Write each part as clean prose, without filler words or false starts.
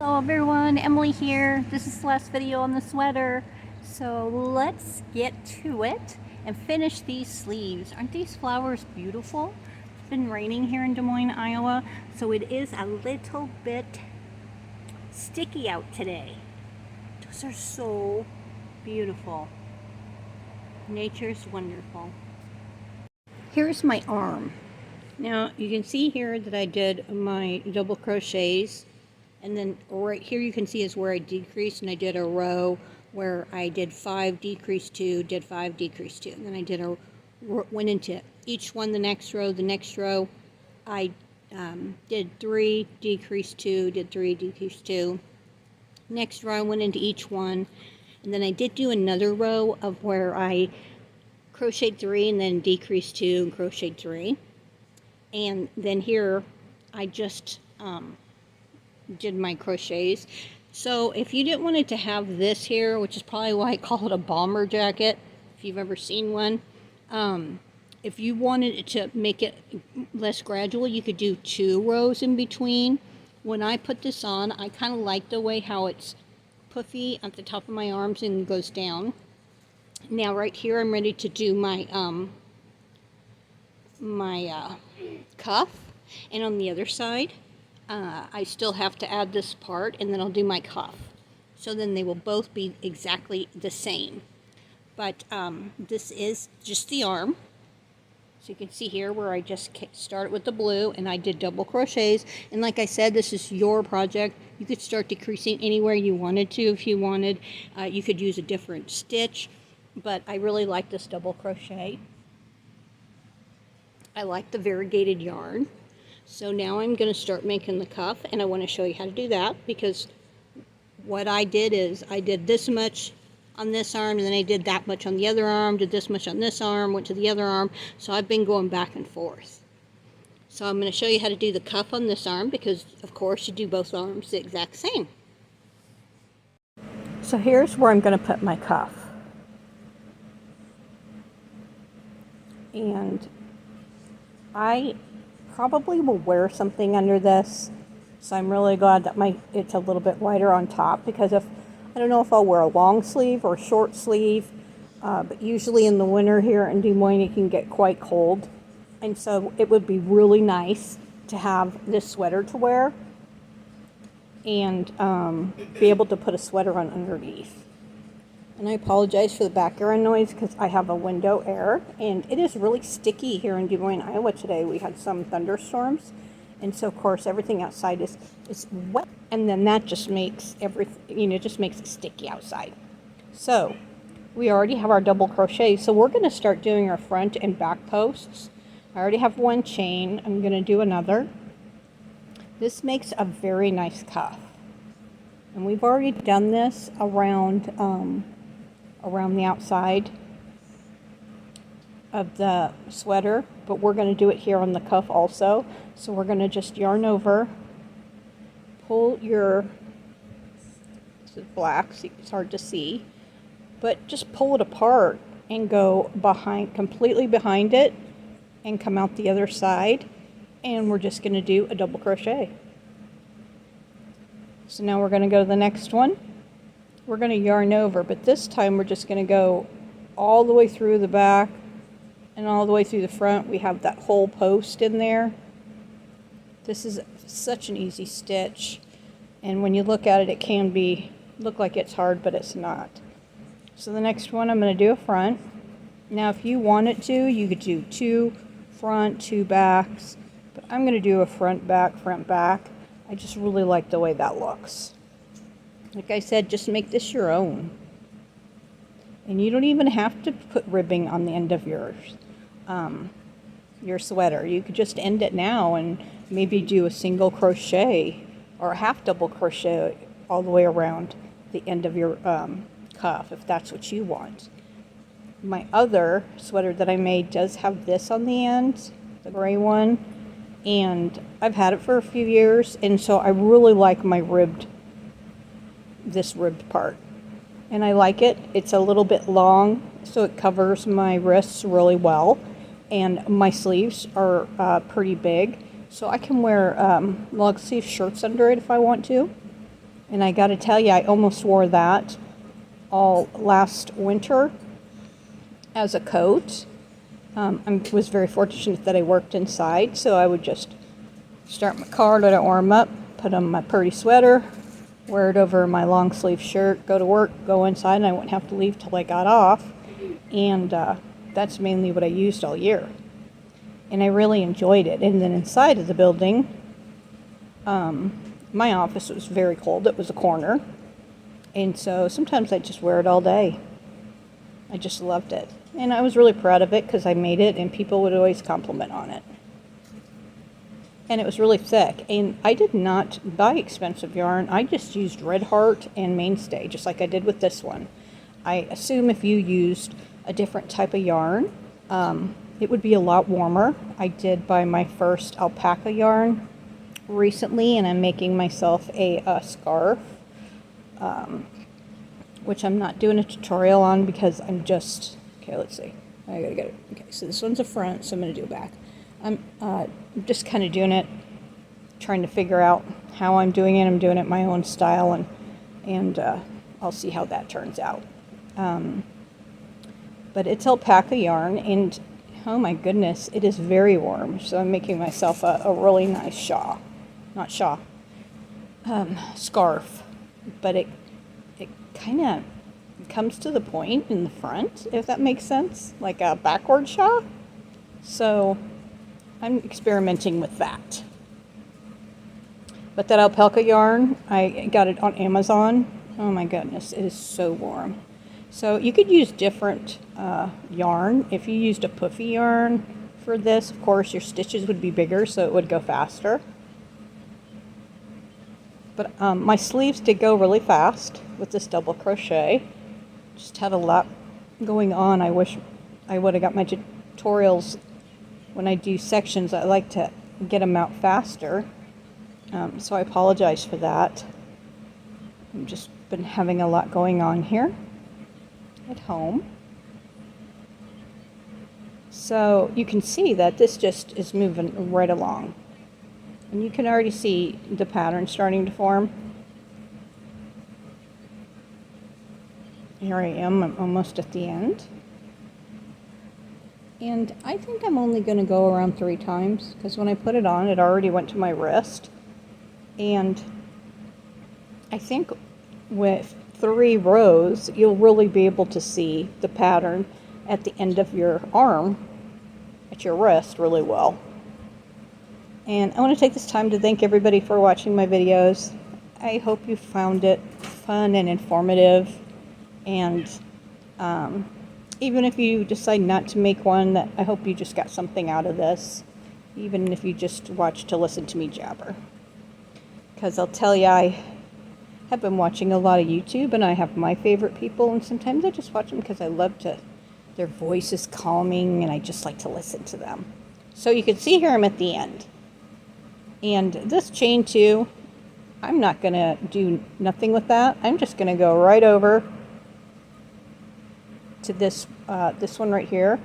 Hello everyone, Emily here. This is the last video on the sweater. So let's get to it and finish these sleeves. Aren't these flowers beautiful? It's been raining here in Des Moines, Iowa, so it is a little bit sticky out today. Those are so beautiful. Nature's wonderful. Here's my arm. Now you can see here that I did my double crochets. And then right here you can see is where I decreased, and I did a row where I did 5, decreased 2, did 5, decreased 2. And then I did went into each one the next row, I did 3, decreased 2, did 3, decreased 2. Next row I went into each one, and then I did do another row of where I crocheted 3 and then decreased 2 and crocheted 3. And then here I just did my crochets. So if you didn't want it to have this here, which is probably why I call it a bomber jacket, if you've ever seen one, if you wanted it to make it less gradual, you could do 2 rows in between. When I put this on, I kind of like the way how it's puffy at the top of my arms and goes down. Now right here I'm ready to do my cuff, and on the other side I still have to add this part, and then I'll do my cuff. So then they will both be exactly the same. But this is just the arm. So you can see here where I just started with the blue and I did double crochets. And like I said, this is your project. You could start decreasing anywhere you wanted to if you wanted. You could use a different stitch, but I really like this double crochet. I like the variegated yarn. So now I'm going to start making the cuff, and I want to show you how to do that, because what I did is I did this much on this arm, and then I did that much on the other arm, did this much on this arm, went to the other arm. So I've been going back and forth. So I'm going to show you how to do the cuff on this arm, because of course you do both arms the exact same. So here's where I'm going to put my cuff. And I probably will wear something under this, so I'm really glad that it's a little bit wider on top, because I don't know if I'll wear a long sleeve or short sleeve, but usually in the winter here in Des Moines it can get quite cold, and so it would be really nice to have this sweater to wear and be able to put a sweater on underneath. And I apologize for the background noise because I have a window air, and it is really sticky here in Des Moines, Iowa today. We had some thunderstorms, and so of course everything outside is wet, and then that just makes everything, just makes it sticky outside. So we already have our double crochet, so we're going to start doing our front and back posts. I already have one chain. I'm going to do another. This makes a very nice cuff, and we've already done this around the outside of the sweater, but we're going to do it here on the cuff also. So we're going to just yarn over, pull your, this is black, so it's hard to see, but just pull it apart and go completely behind it and come out the other side, and we're just going to do a double crochet. So now we're going to go to the next one. We're going to yarn over, but this time we're just going to go all the way through the back and all the way through the front. We have that whole post in there. This is such an easy stitch, and when you look at it, it can look like it's hard, but it's not. So the next one, I'm going to do a front. Now if you wanted to, you could do 2 front, 2 backs, but I'm going to do a front, back, front, back. I just really like the way that looks. Like I said, just make this your own. And you don't even have to put ribbing on the end of your sweater. You could just end it now and maybe do a single crochet or a half double crochet all the way around the end of your cuff, if that's what you want. My other sweater that I made does have this on the end, the gray one, and I've had it for a few years, and so I really like this ribbed part, and I like it. It's a little bit long, so it covers my wrists really well, and my sleeves are pretty big, so I can wear long sleeve shirts under it if I want to. And I got to tell you, I almost wore that all last winter as a coat. I was very fortunate that I worked inside, so I would just start my car, let it warm up, put on my pretty sweater, wear it over my long sleeve shirt, go to work, go inside, and I wouldn't have to leave till I got off. And that's mainly what I used all year. And I really enjoyed it. And then inside of the building, my office was very cold. It was a corner. And so sometimes I just wear it all day. I just loved it. And I was really proud of it because I made it and people would always compliment on it. And it was really thick. And I did not buy expensive yarn. I just used Red Heart and Mainstay, just like I did with this one. I assume if you used a different type of yarn, it would be a lot warmer. I did buy my first alpaca yarn recently, and I'm making myself a scarf, which I'm not doing a tutorial on because I'm just, okay, let's see. I gotta get it. Okay, so this one's a front, so I'm gonna do a back. I'm just kind of doing it, trying to figure out how I'm doing it. I'm doing it my own style, and I'll see how that turns out. But it's alpaca yarn, and oh my goodness, it is very warm. So I'm making myself a really nice scarf. But it kind of comes to the point in the front, if that makes sense, like a backward shawl. So I'm experimenting with that. But that alpaca yarn, I got it on Amazon. Oh my goodness, it is so warm. So you could use different yarn. If you used a puffy yarn for this, of course, your stitches would be bigger, so it would go faster. But my sleeves did go really fast with this double crochet. Just had a lot going on. I wish I would have got my tutorials when I do sections. I like to get them out faster. So I apologize for that. I've just been having a lot going on here at home. So you can see that this just is moving right along. And you can already see the pattern starting to form. Here I am, I'm almost at the end. And I think I'm only going to go around 3 times because when I put it on, it already went to my wrist. And I think with 3 rows, you'll really be able to see the pattern at the end of your arm, at your wrist, really well. And I want to take this time to thank everybody for watching my videos. I hope you found it fun and informative. And even if you decide not to make one, that I hope you just got something out of this, even if you just watch to listen to me jabber. Because I'll tell you, I have been watching a lot of YouTube, and I have my favorite people, and sometimes I just watch them because I love to, their voice is calming, and I just like to listen to them. So you can see here I'm at the end. And this chain 2, I'm not going to do nothing with that. I'm just going to go right over to this one right here,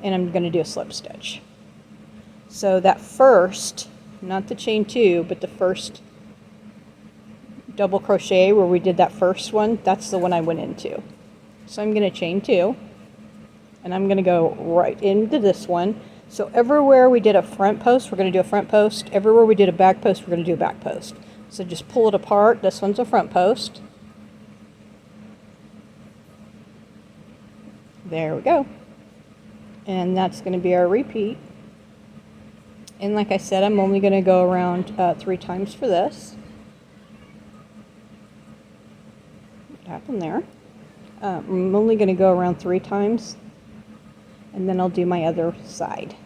and I'm going to do a slip stitch. So that first, not the chain 2, but the first double crochet where we did that first one, that's the one I went into. So I'm going to chain 2, and I'm going to go right into this one. So everywhere we did a front post, we're going to do a front post. Everywhere we did a back post, we're going to do a back post. So just pull it apart. This one's a front post. There we go. And that's going to be our repeat. And like I said, I'm only going to go around 3 times for this. What happened there? I'm only going to go around 3 times. And then I'll do my other side.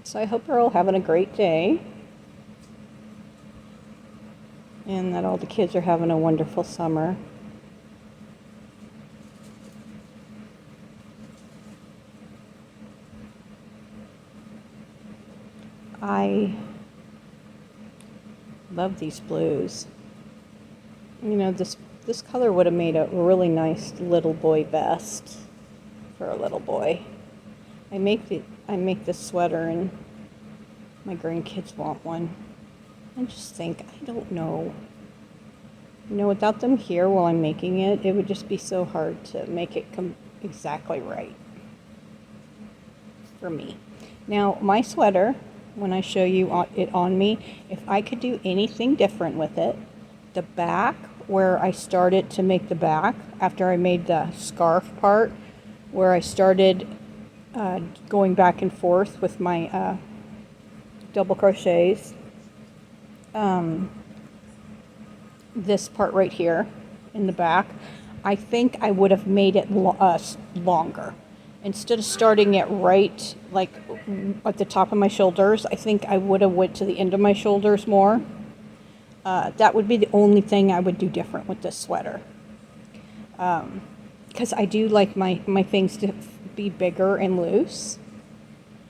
So I hope you're all having a great day, and that all the kids are having a wonderful summer. I love these blues. You know, this This color would have made a really nice little boy vest for a little boy. I make this sweater and my grandkids want one. I just think, I don't know. You know, without them here while I'm making it, it would just be so hard to make it come exactly right for me. Now, my sweater, when I show you it on me, if I could do anything different with it, the back, where I started to make the back, after I made the scarf part, where I started going back and forth with my double crochets, this part right here in the back, I think I would have made it longer. Instead of starting it right like at the top of my shoulders, I think I would have went to the end of my shoulders more. That would be the only thing I would do different with this sweater. Because I do like my things to be bigger and loose.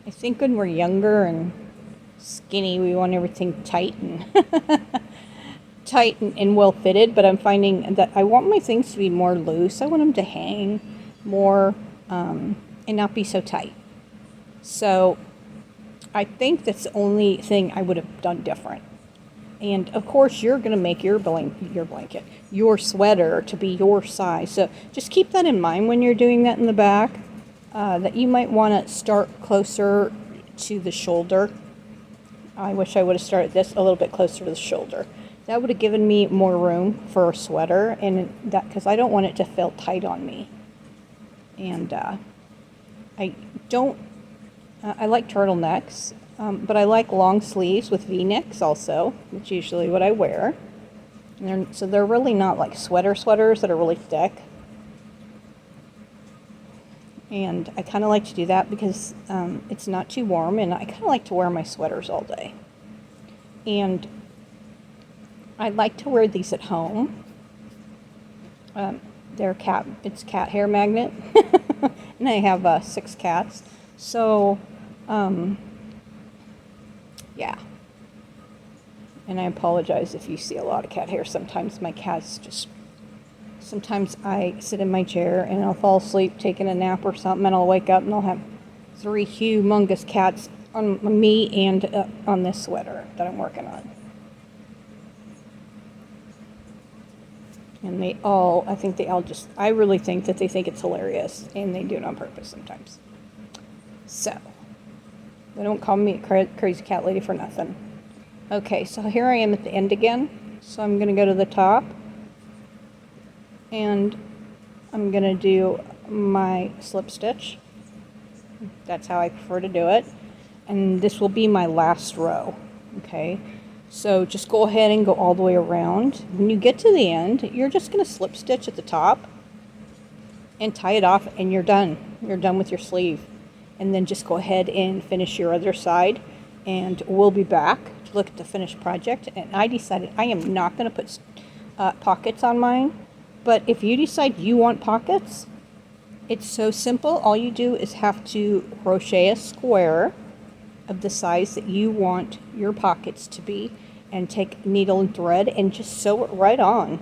I think when we're younger and skinny, we want everything tight and tight and well fitted, but I'm finding that I want my things to be more loose. I want them to hang more and not be so tight. So I think that's the only thing I would have done different. And of course, you're going to make your blanket, your sweater to be your size. So just keep that in mind when you're doing that in the back, that you might want to start closer to the shoulder. I wish I would have started this a little bit closer to the shoulder. That would have given me more room for a sweater, and that because I don't want it to feel tight on me. And I like turtlenecks. But I like long sleeves with V-necks also. That's usually what I wear. And so they're really not like sweaters that are really thick. And I kind of like to do that because it's not too warm, and I kind of like to wear my sweaters all day. And I like to wear these at home. It's cat hair magnet. And I have 6 cats. So, yeah. And I apologize if you see a lot of cat hair. Sometimes I sit in my chair and I'll fall asleep taking a nap or something, and I'll wake up and I'll have 3 humongous cats on me and on this sweater that I'm working on. And I really think that they think it's hilarious, and they do it on purpose sometimes. So, they don't call me a crazy cat lady for nothing. Okay, so here I am at the end again. So I'm going to go to the top, and I'm going to do my slip stitch. That's how I prefer to do it. And this will be my last row. Okay, so just go ahead and go all the way around. When you get to the end, you're just going to slip stitch at the top and tie it off, and you're done. You're done with your sleeve. And then just go ahead and finish your other side, and we'll be back to look at the finished project. And I decided I am not going to put pockets on mine, but if you decide you want pockets, it's so simple. All you do is have to crochet a square of the size that you want your pockets to be, and take needle and thread and just sew it right on.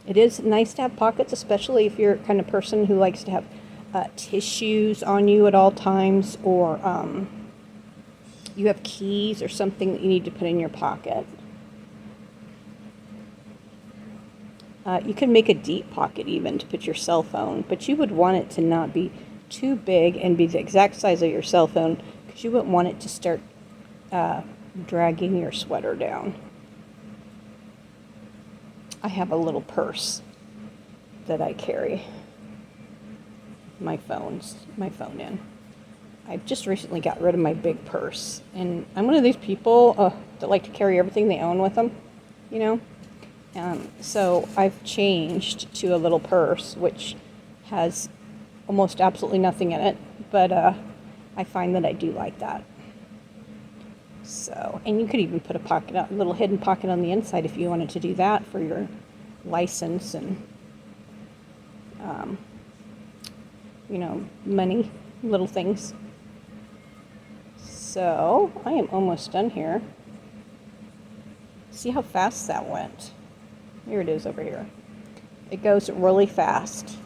It is nice to have pockets, especially if you're the kind of person who likes to have tissues on you at all times, or you have keys or something that you need to put in your pocket. You can make a deep pocket even to put your cell phone, but you would want it to not be too big and be the exact size of your cell phone, because you wouldn't want it to start dragging your sweater down. I have a little purse that I carry my phone in. I just recently got rid of my big purse, and I'm one of these people that like to carry everything they own with them, you know. So I've changed to a little purse which has almost absolutely nothing in it, but I find that I do like that. So, and you could even put a little hidden pocket on the inside if you wanted to do that for your license and you know, money, little things. So I am almost done here. See how fast that went. Here it is over here. It goes really fast.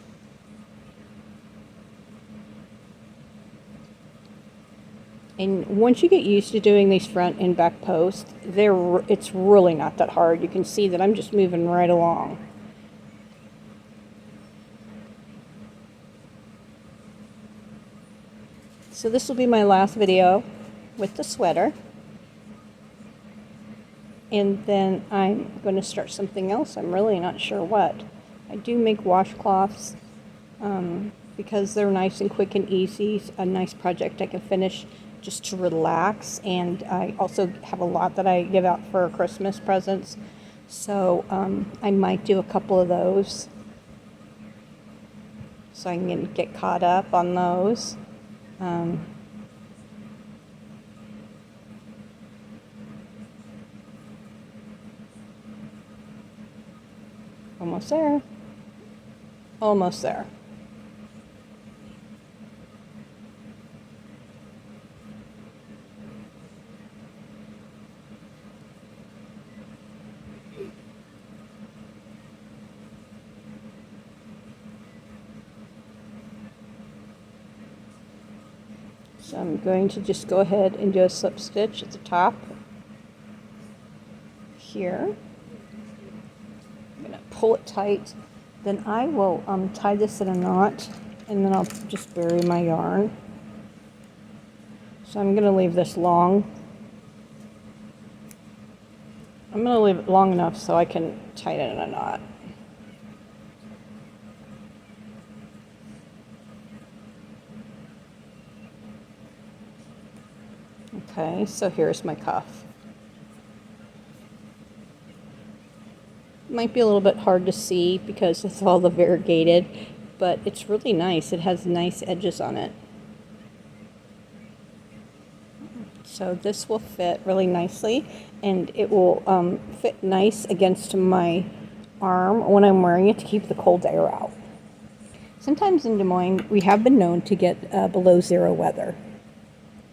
And once you get used to doing these front and back posts, it's really not that hard. You can see that I'm just moving right along. So this will be my last video with the sweater. And then I'm going to start something else. I'm really not sure what. I do make washcloths because they're nice and quick and easy. A nice project I can finish just to relax. And I also have a lot that I give out for Christmas presents. So I might do a couple of those so I can get caught up on those. Almost there. Almost there. So I'm going to just go ahead and do a slip stitch at the top here. I'm going to pull it tight. Then I will tie this in a knot, and then I'll just bury my yarn. So I'm going to leave this long. I'm going to leave it long enough so I can tie it in a knot. Okay, so here's my cuff. Might be a little bit hard to see because it's all the variegated, but it's really nice. It has nice edges on it. So this will fit really nicely, and it will fit nice against my arm when I'm wearing it to keep the cold air out. Sometimes in Des Moines, we have been known to get below zero weather.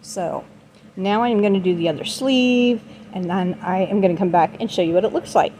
So now I'm going to do the other sleeve, and then I am going to come back and show you what it looks like.